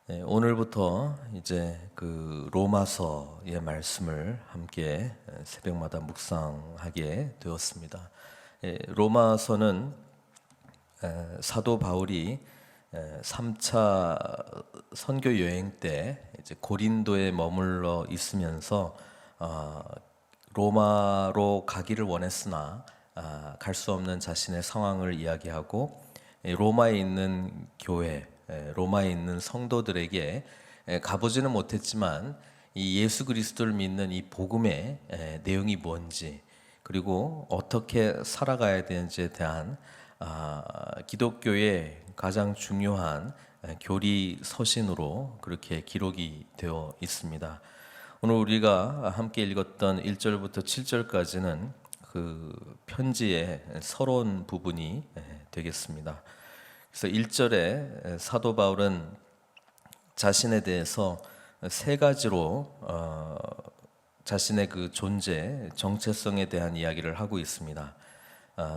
오늘부터 이제 그 로마서의 말씀을 함께 새벽마다 묵상하게 되었습니다. 로마서는 사도 바울이 3차 선교 여행 때 이제 고린도에 머물러 있으면서 로마로 가기를 원했으나 갈 수 없는 자신의 상황을 이야기하고 로마에 있는 교회, 로마에 있는 성도들에게 가보지는 못했지만 이 예수 그리스도를 믿는 이 복음의 내용이 뭔지, 그리고 어떻게 살아가야 되는지에 대한 기독교의 가장 중요한 교리 서신으로 그렇게 기록이 되어 있습니다. 오늘 우리가 함께 읽었던 1절부터 7절까지는 그 편지의 서론 부분이 되겠습니다. 그래서 1절에 사도 바울은 자신에 대해서 세 가지로 자신의 그 존재, 정체성에 대한 이야기를 하고 있습니다.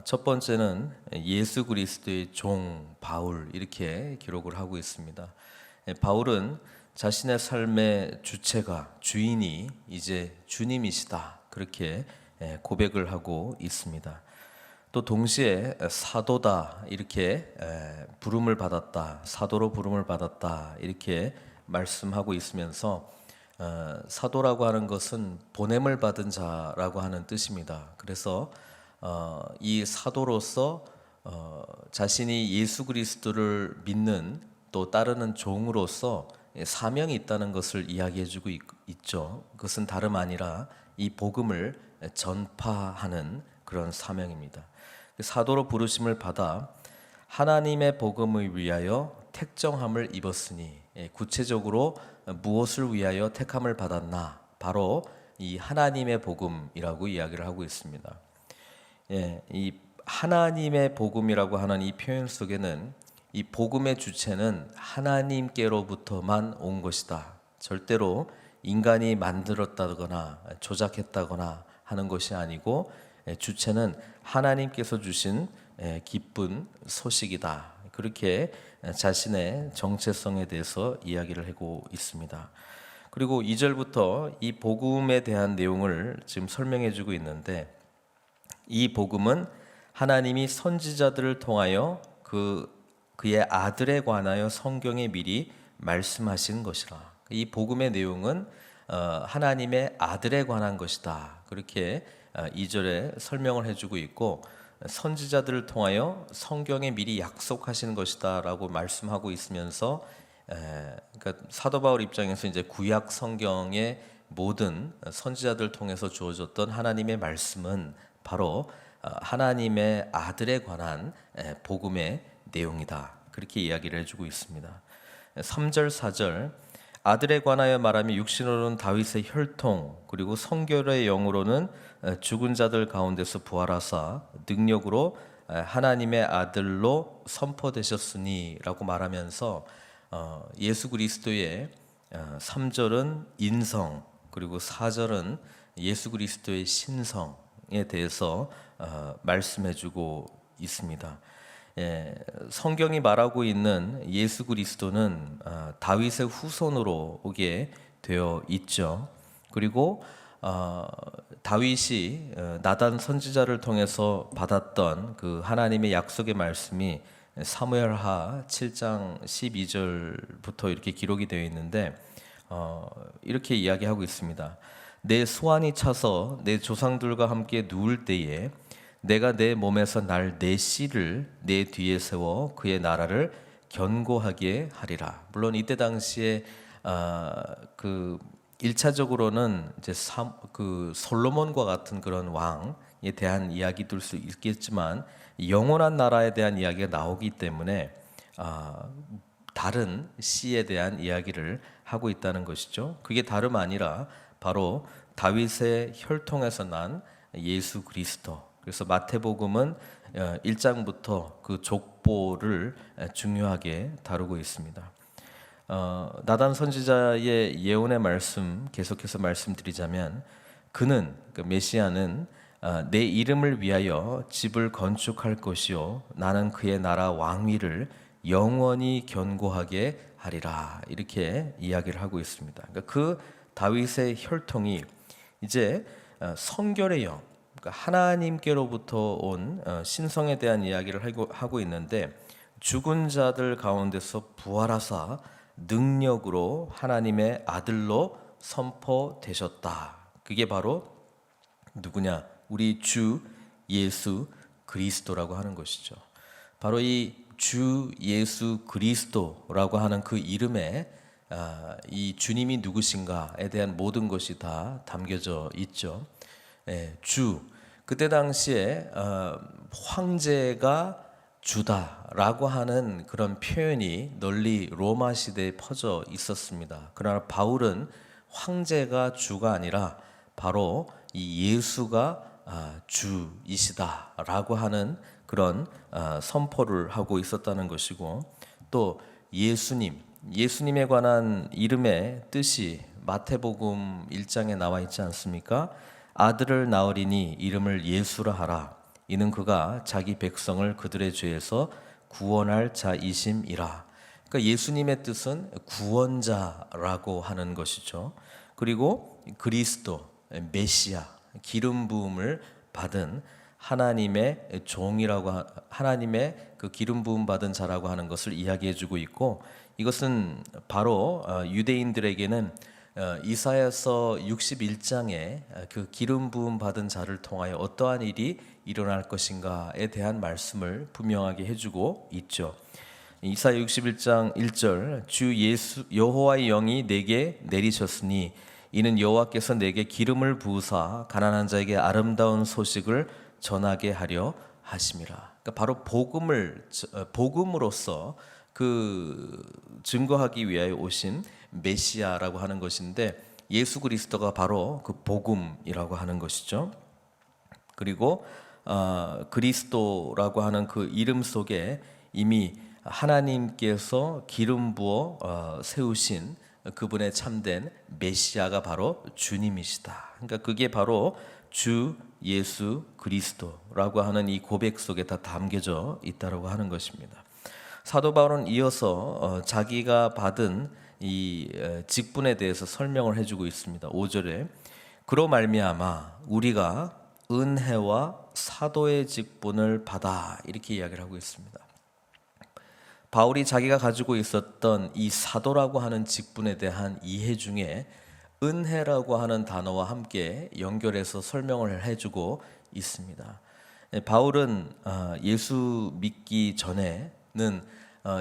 첫 번째는 예수 그리스도의 종 바울, 이렇게 기록을 하고 있습니다. 바울은 자신의 삶의 주체가, 주인이 이제 주님이시다, 그렇게 고백을 하고 있습니다. 또 동시에 사도다, 이렇게 부름을 받았다, 사도로 부름을 받았다, 이렇게 말씀하고 있으면서 사도라고 하는 것은 보냄을 받은 자라고 하는 뜻입니다. 그래서 이 사도로서 자신이 예수 그리스도를 믿는 또 따르는 종으로서 사명이 있다는 것을 이야기해주고 있죠. 그것은 다름 아니라 이 복음을 전파하는 그런 사명입니다. 사도로 부르심을 받아 하나님의 복음을 위하여 택정함을 입었으니, 구체적으로 무엇을 위하여 택함을 받았나? 바로 이 하나님의 복음이라고 이야기를 하고 있습니다. 이 하나님의 복음이라고 하는 이 표현 속에는 이 복음의 주체는 하나님께로부터만 온 것이다, 절대로 인간이 만들었다거나 조작했다거나 하는 것이 아니고 주체는 하나님께서 주신 기쁜 소식이다, 그렇게 자신의 정체성에 대해서 이야기를 하고 있습니다. 그리고 2절부터 이 복음에 대한 내용을 지금 설명해 주고 있는데, 이 복음은 하나님이 선지자들을 통하여 그의 아들에 관하여 성경에 미리 말씀하신 것이라. 이 복음의 내용은 하나님의 아들에 관한 것이다, 그렇게 2절에 설명을 해주고 있고, 선지자들을 통하여 성경에 미리 약속하신 것이다 라고 말씀하고 있으면서, 그러니까 사도 바울 입장에서 이제 구약 성경의 모든 선지자들을 통해서 주어졌던 하나님의 말씀은 바로 하나님의 아들에 관한 복음의 내용이다, 그렇게 이야기를 해주고 있습니다. 3절, 4절, 아들에 관하여 말하면 육신으로는 다윗의 혈통, 그리고 성결의 영으로는 죽은 자들 가운데서 부활하사 능력으로 하나님의 아들로 선포되셨으니 라고 말하면서 예수 그리스도의 3절은 인성, 그리고 4절은 예수 그리스도의 신성에 대해서 말씀해주고 있습니다. 성경이 말하고 있는 예수 그리스도는 다윗의 후손으로 오게 되어 있죠. 그리고 다윗이 나단 선지자를 통해서 받았던 그 하나님의 약속의 말씀이 사무엘하 7장 12절부터 이렇게 기록이 되어 있는데, 이렇게 이야기하고 있습니다. 내 소환이 차서 내 조상들과 함께 누울 때에 내가 내 몸에서 날 내 씨를 내 뒤에 세워 그의 나라를 견고하게 하리라. 물론 이때 당시에 그 1차적으로는 이제 그 솔로몬과 같은 그런 왕에 대한 이야기들 수 있겠지만, 영원한 나라에 대한 이야기가 나오기 때문에 다른 씨에 대한 이야기를 하고 있다는 것이죠. 그게 다름 아니라 바로 다윗의 혈통에서 난 예수 그리스도. 그래서 마태복음은 1장부터 그 족보를 중요하게 다루고 있습니다. 나단 선지자의 예언의 말씀 계속해서 말씀드리자면, 그는, 그 메시아는 내 이름을 위하여 집을 건축할 것이요 나는 그의 나라 왕위를 영원히 견고하게 하리라 이렇게 이야기를 하고 있습니다. 그러니까 그 다윗의 혈통이 이제 성결의 영, 그러니까 하나님께로부터 온 신성에 대한 이야기를 하고 있는데 죽은 자들 가운데서 부활하사 능력으로 하나님의 아들로 선포되셨다. 그게 바로 누구냐? 우리 주 예수 그리스도라고 하는 것이죠. 바로 이 주 예수 그리스도라고 하는 그 이름에 이 주님이 누구신가에 대한 모든 것이 다 담겨져 있죠. 주, 그때 당시에 황제가 주다라고 하는 그런 표현이 널리 로마 시대에 퍼져 있었습니다. 그러나 바울은 황제가 주가 아니라 바로 이 예수가 주이시다라고 하는 그런 선포를 하고 있었다는 것이고, 또 예수님에 관한 이름의 뜻이 마태복음 1장에 나와 있지 않습니까? 아들을 낳으리니 이름을 예수라 하라. 이는 그가 자기 백성을 그들의 죄에서 구원할 자이심이라. 그러니까 예수님의 뜻은 구원자라고 하는 것이죠. 그리고 그리스도, 메시아, 기름 부음을 받은 하나님의 종이라고 하나님의 그 기름 부음 받은 자라고 하는 것을 이야기해주고 있고, 이것은 바로 유대인들에게는 이사야서 61장에 그 기름 부음 받은 자를 통하여 어떠한 일이 일어날 것인가에 대한 말씀을 분명하게 해주고 있죠. 이사야 61장 1절, 주 예수 여호와의 영이 내게 내리셨으니 이는 여호와께서 내게 기름을 부으사 가난한 자에게 아름다운 소식을 전하게 하려 하심이라. 그러니까 바로 복음으로서 그 증거하기 위하여 오신 메시아라고 하는 것인데, 예수 그리스도가 바로 그 복음이라고 하는 것이죠. 그리고 그리스도라고 하는 그 이름 속에 이미 하나님께서 기름 부어 세우신 그분의 참된 메시아가 바로 주님이시다. 그러니까 그게 바로 주 예수 그리스도라고 하는 이 고백 속에 다 담겨져 있다고 하는 것입니다. 사도 바울은 이어서 자기가 받은 이 직분에 대해서 설명을 해주고 있습니다. 5절에 그로 말미암아 우리가 은혜와 사도의 직분을 받아, 이렇게 이야기를 하고 있습니다. 바울이 자기가 가지고 있었던 이 사도라고 하는 직분에 대한 이해 중에 은혜라고 하는 단어와 함께 연결해서 설명을 해주고 있습니다. 바울은 예수 믿기 전에는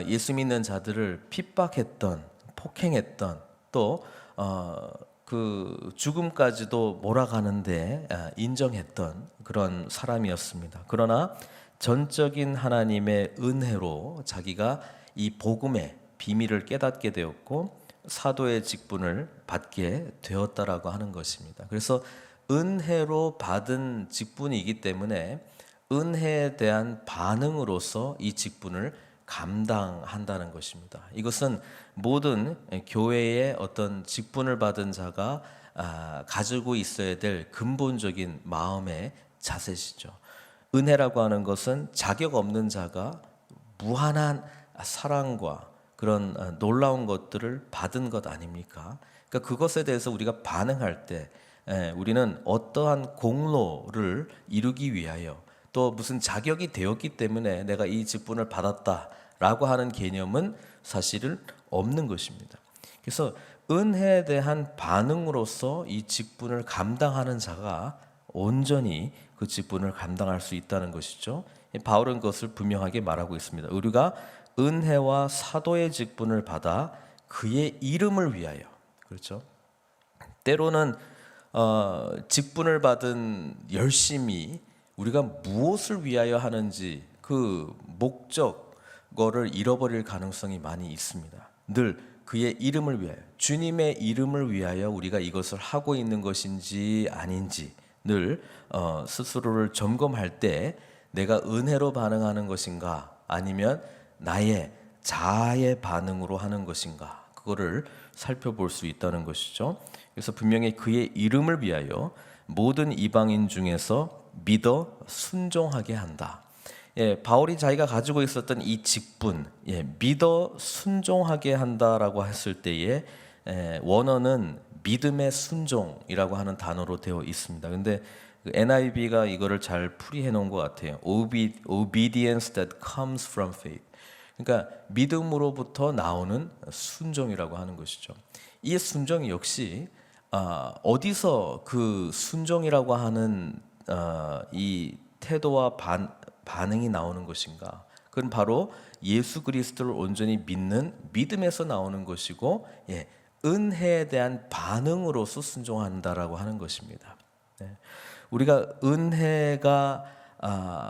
예수 믿는 자들을 핍박했던, 폭행했던, 또 그 죽음까지도 몰아가는데 인정했던 그런 사람이었습니다. 그러나 전적인 하나님의 은혜로 자기가 이 복음의 비밀을 깨닫게 되었고 사도의 직분을 받게 되었다라고 하는 것입니다. 그래서 은혜로 받은 직분이기 때문에 은혜에 대한 반응으로서 이 직분을 감당한다는 것입니다. 이것은 모든 교회의 어떤 직분을 받은 자가 가지고 있어야 될 근본적인 마음의 자세시죠. 은혜라고 하는 것은 자격 없는 자가 무한한 사랑과 그런 놀라운 것들을 받은 것 아닙니까? 그러니까 그것에 대해서 우리가 반응할 때 우리는 어떠한 공로를 이루기 위하여 또 무슨 자격이 되었기 때문에 내가 이 직분을 받았다라고 하는 개념은 사실은 없는 것입니다. 그래서 은혜에 대한 반응으로서 이 직분을 감당하는 자가 온전히 그 직분을 감당할 수 있다는 것이죠. 바울은 그것을 분명하게 말하고 있습니다. 우리가 은혜와 사도의 직분을 받아 그의 이름을 위하여, 그렇죠? 때로는 직분을 받은 열심히 우리가 무엇을 위하여 하는지 그 목적어를 잃어버릴 가능성이 많이 있습니다. 늘 그의 이름을 위하여, 주님의 이름을 위하여 우리가 이것을 하고 있는 것인지 아닌지 늘 스스로를 점검할 때 내가 은혜로 반응하는 것인가 아니면 나의 자아의 반응으로 하는 것인가, 그거를 살펴볼 수 있다는 것이죠. 그래서 분명히 그의 이름을 위하여 모든 이방인 중에서 믿어 순종하게 한다. 바울이 자기가 가지고 있었던 이 직분, 믿어 순종하게 한다라고 했을 때에 원어는 믿음의 순종이라고 하는 단어로 되어 있습니다. 근데 NIV가 이거를 잘 풀이해 놓은 것 같아요. Obedience that comes from faith. 그러니까 믿음으로부터 나오는 순종이라고 하는 것이죠. 이 순종 역시 어디서 그 순종이라고 하는 이 태도와 반응이 나오는 것인가? 그건 바로 예수 그리스도를 온전히 믿는 믿음에서 나오는 것이고, 은혜에 대한 반응으로서 순종한다라고 하는 것입니다. 우리가 은혜가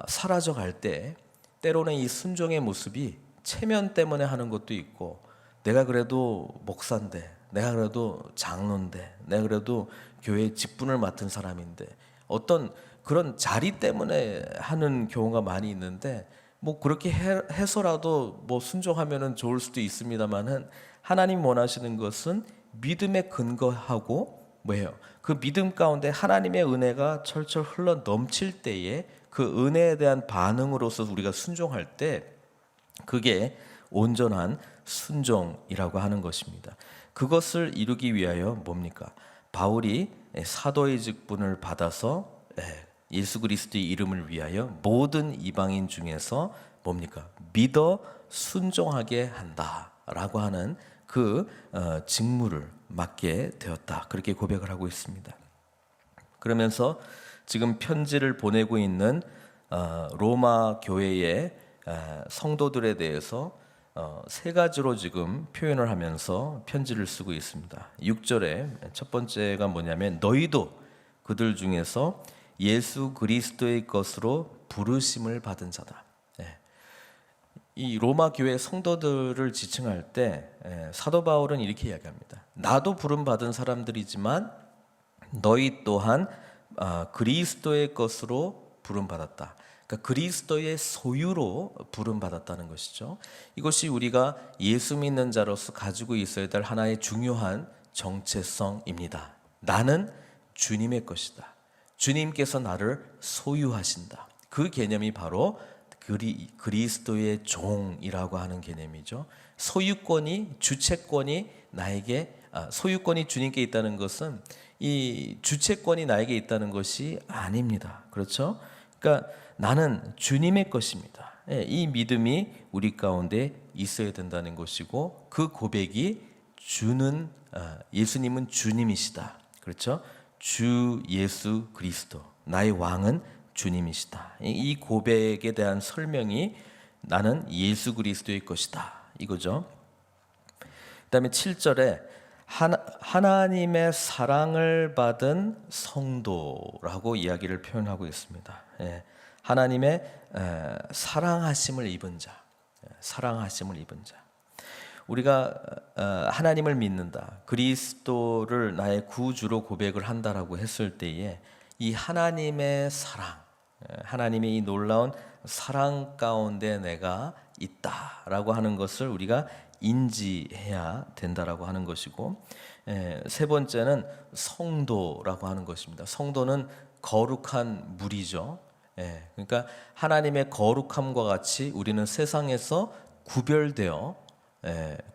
사라져 갈 때 때로는 이 순종의 모습이 체면 때문에 하는 것도 있고, 내가 그래도 목사인데, 내가 그래도 장로인데, 내가 그래도 교회 직분을 맡은 사람인데, 어떤 그런 자리 때문에 하는 경우가 많이 있는데, 뭐 그렇게 해서라도 뭐 순종하면은 좋을 수도 있습니다만은, 하나님 원하시는 것은 믿음에 근거하고 뭐예요? 그 믿음 가운데 하나님의 은혜가 철철 흘러 넘칠 때에 그 은혜에 대한 반응으로서 우리가 순종할 때, 그게 온전한 순종이라고 하는 것입니다. 그것을 이루기 위하여 뭡니까? 바울이 사도의 직분을 받아서 예수 그리스도의 이름을 위하여 모든 이방인 중에서 뭡니까? 믿어 순종하게 한다라고 하는 그 직무를 맡게 되었다. 그렇게 고백을 하고 있습니다. 그러면서 지금 편지를 보내고 있는 로마 교회의 성도들에 대해서 세 가지로 지금 표현을 하면서 편지를 쓰고 있습니다. 6절에 첫 번째가 뭐냐면, 너희도 그들 중에서 예수 그리스도의 것으로 부르심을 받은 자다. 이 로마 교회 성도들을 지칭할 때 사도 바울은 이렇게 이야기합니다. 나도 부름 받은 사람들이지만 너희 또한 그리스도의 것으로 부름 받았다. 그러니까 그리스도의 소유로 부름 받았다는 것이죠. 이것이 우리가 예수 믿는 자로서 가지고 있어야 될 하나의 중요한 정체성입니다. 나는 주님의 것이다. 주님께서 나를 소유하신다. 그 개념이 바로 그리스도의 종이라고 하는 개념이죠. 소유권이, 주체권이 나에게, 소유권이 주님께 있다는 것은 이 주체권이 나에게 있다는 것이 아닙니다. 그렇죠? 그러니까 나는 주님의 것입니다. 이 믿음이 우리 가운데 있어야 된다는 것이고, 그 고백이 예수님은 주님이시다. 그렇죠? 주 예수 그리스도, 나의 왕은 주님이시다. 이 고백에 대한 설명이 나는 예수 그리스도의 것이다, 이거죠. 그다음에 7절에 하나님의 사랑을 받은 성도라고 이야기를 표현하고 있습니다. 하나님의 사랑하심을 입은 자, 사랑하심을 입은 자. 우리가 하나님을 믿는다, 그리스도를 나의 구주로 고백을 한다라고 했을 때에 이 하나님의 사랑, 하나님의 이 놀라운 사랑 가운데 내가 있다라고 하는 것을 우리가 인지해야 된다라고 하는 것이고, 세 번째는 성도라고 하는 것입니다. 성도는 거룩한 무리죠. 그러니까 하나님의 거룩함과 같이 우리는 세상에서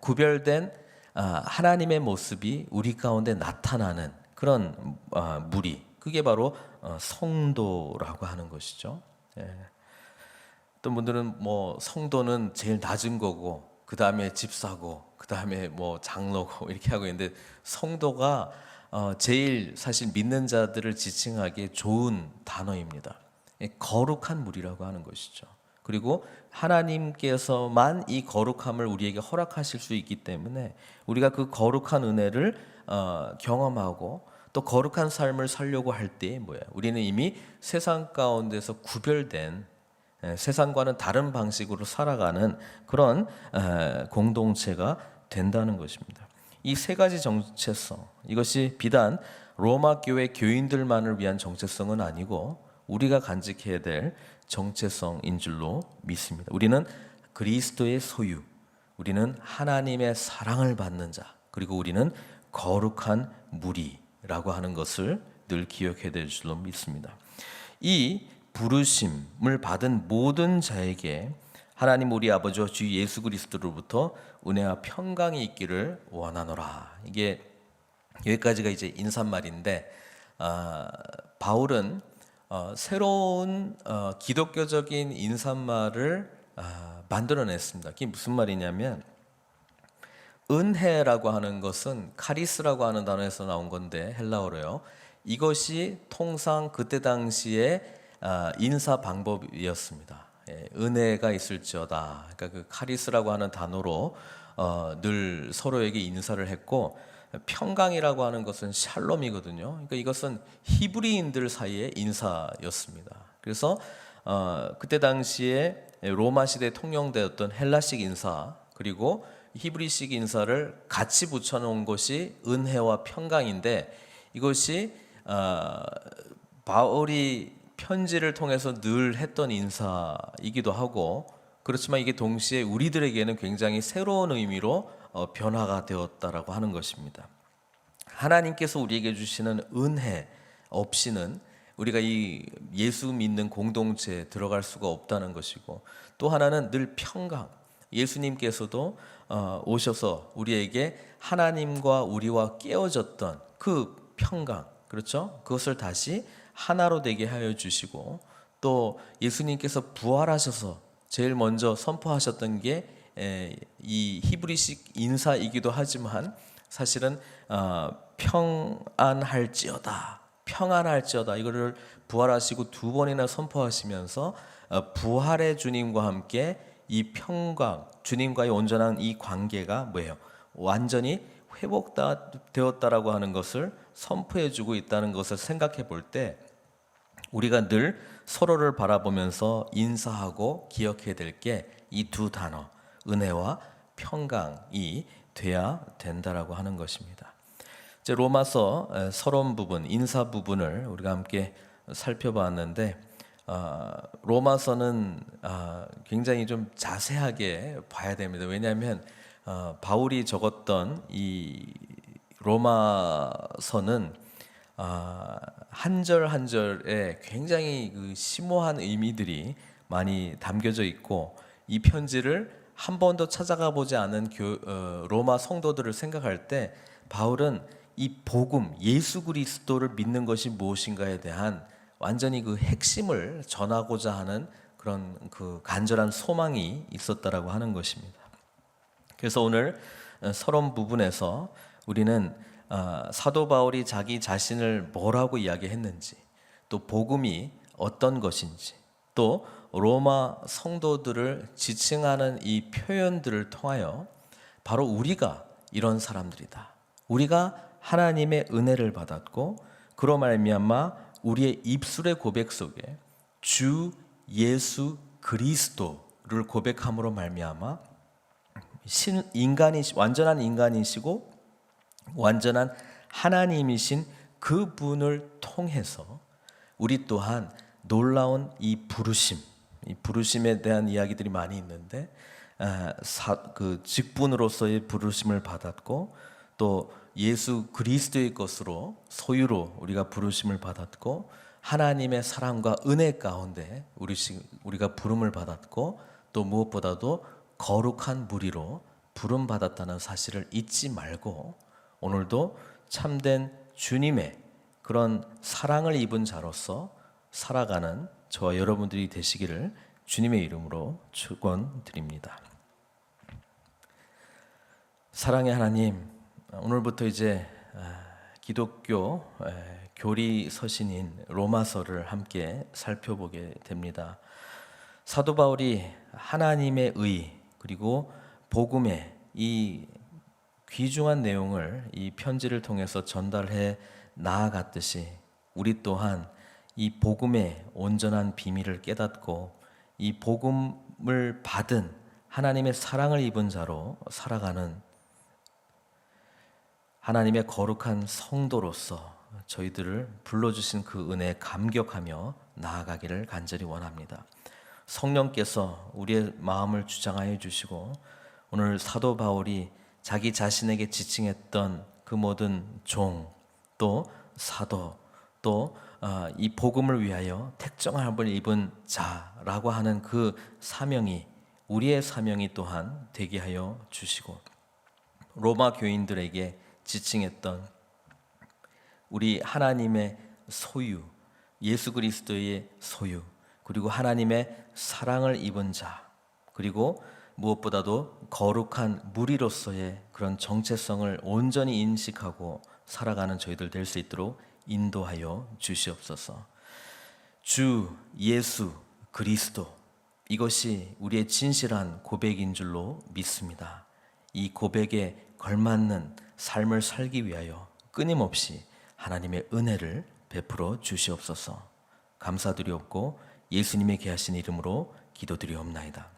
구별된 하나님의 모습이 우리 가운데 나타나는 그런 무리, 그게 바로 성도라고 하는 것이죠. 어떤 분들은 뭐 성도는 제일 낮은 거고, 그 다음에 집사고, 그 다음에 뭐 장로고 이렇게 하고 있는데, 성도가 제일 사실 믿는 자들을 지칭하기에 좋은 단어입니다. 거룩한 무리라고 하는 것이죠. 그리고 하나님께서만 이 거룩함을 우리에게 허락하실 수 있기 때문에 우리가 그 거룩한 은혜를 경험하고 또 거룩한 삶을 살려고 할 때 우리는 이미 세상 가운데서 구별된, 세상과는 다른 방식으로 살아가는 그런 공동체가 된다는 것입니다. 이 세 가지 정체성, 이것이 비단 로마 교회 교인들만을 위한 정체성은 아니고 우리가 간직해야 될 정체성인 줄로 믿습니다. 우리는 그리스도의 소유, 우리는 하나님의 사랑을 받는 자, 그리고 우리는 거룩한 무리라고 하는 것을 늘 기억해야 될 줄로 믿습니다. 이 부르심을 받은 모든 자에게 하나님 우리 아버지와 주 예수 그리스도로부터 은혜와 평강이 있기를 원하노라. 이게 여기까지가 이제 인사말인데, 바울은 새로운 기독교적인 인사말을 만들어냈습니다. 그게 무슨 말이냐면, 은혜라고 하는 것은 카리스라고 하는 단어에서 나온 건데, 헬라어로요. 이것이 통상 그때 당시에 인사 방법이었습니다. 은혜가 있을지어다. 그러니까 그 카리스라고 하는 단어로 늘 서로에게 인사를 했고, 평강이라고 하는 것은 샬롬이거든요. 그러니까 이것은 히브리인들 사이의 인사였습니다. 그래서 그때 당시에 로마 시대에 통용되었던 헬라식 인사 그리고 히브리식 인사를 같이 붙여놓은 것이 은혜와 평강인데, 이것이 바울이 편지를 통해서 늘 했던 인사이기도 하고, 그렇지만 이게 동시에 우리들에게는 굉장히 새로운 의미로 변화가 되었다라고 하는 것입니다. 하나님께서 우리에게 주시는 은혜 없이는 우리가 이 예수 믿는 공동체에 들어갈 수가 없다는 것이고, 또 하나는 늘 평강, 예수님께서도 오셔서 우리에게 하나님과 우리와 깨어졌던 그 평강, 그렇죠? 그것을 다시 하나로 되게 하여 주시고, 또 예수님께서 부활하셔서 제일 먼저 선포하셨던 게 이 히브리식 인사이기도 하지만 사실은 평안할지어다, 평안할지어다, 이거를 부활하시고 두 번이나 선포하시면서 부활의 주님과 함께 이 평강, 주님과의 온전한 이 관계가 뭐예요? 완전히 회복되었다라고 하는 것을 선포해주고 있다는 것을 생각해 볼 때, 우리가 늘 서로를 바라보면서 인사하고 기억해야 될 게 이 두 단어, 은혜와 평강이 돼야 된다라고 하는 것입니다. 이제 로마서 서론 부분, 인사 부분을 우리가 함께 살펴봤는데, 로마서는 굉장히 좀 자세하게 봐야 됩니다. 왜냐하면 바울이 적었던 이 로마서는 한 절 한 절에 굉장히 그 심오한 의미들이 많이 담겨져 있고, 이 편지를 한 번도 찾아가 보지 않은 로마 성도들을 생각할 때 바울은 이 복음, 예수 그리스도를 믿는 것이 무엇인가에 대한 완전히 그 핵심을 전하고자 하는 그런 그 간절한 소망이 있었다라고 하는 것입니다. 그래서 오늘 서론 부분에서 우리는 사도 바울이 자기 자신을 뭐라고 이야기했는지, 또 복음이 어떤 것인지, 또 로마 성도들을 지칭하는 이 표현들을 통하여 바로 우리가 이런 사람들이다, 우리가 하나님의 은혜를 받았고 그로 말미암아 우리의 입술의 고백 속에 주 예수 그리스도를 고백함으로 말미암아 완전한 인간이시고 완전한 하나님이신 그분을 통해서 우리 또한 놀라운 이 부르심에 대한 이야기들이 많이 있는데, 그 직분으로서의 부르심을 받았고, 또 예수 그리스도의 것으로 소유로 우리가 부르심을 받았고, 하나님의 사랑과 은혜 가운데 우리가 부름을 받았고, 또 무엇보다도 거룩한 무리로 부름 받았다는 사실을 잊지 말고, 오늘도 참된 주님의 그런 사랑을 입은 자로서 살아가는 저와 여러분들이 되시기를 주님의 이름으로 축원드립니다. 사랑의 하나님, 오늘부터 이제 기독교 교리 서신인 로마서를 함께 살펴보게 됩니다. 사도 바울이 하나님의 의 그리고 복음의 이 귀중한 내용을 이 편지를 통해서 전달해 나아갔듯이, 우리 또한 이 복음의 온전한 비밀을 깨닫고 이 복음을 받은 하나님의 사랑을 입은 자로 살아가는 하나님의 거룩한 성도로서 저희들을 불러주신 그 은혜에 감격하며 나아가기를 간절히 원합니다. 성령께서 우리의 마음을 주장하여 주시고, 오늘 사도 바울이 자기 자신에게 지칭했던 그 모든 종, 또 사도, 또 이 복음을 위하여 택정을 한번 입은 자라고 하는 그 사명이 우리의 사명이 또한 되게 하여 주시고, 로마 교인들에게 지칭했던 우리 하나님의 소유, 예수 그리스도의 소유, 그리고 하나님의 사랑을 입은 자, 그리고 무엇보다도 거룩한 무리로서의 그런 정체성을 온전히 인식하고 살아가는 저희들 될 수 있도록 인도하여 주시옵소서. 주 예수 그리스도, 이것이 우리의 진실한 고백인 줄로 믿습니다. 이 고백에 걸맞는 삶을 살기 위하여 끊임없이 하나님의 은혜를 베풀어 주시옵소서. 감사드리옵고 예수님의 귀하신 이름으로 기도드리옵나이다.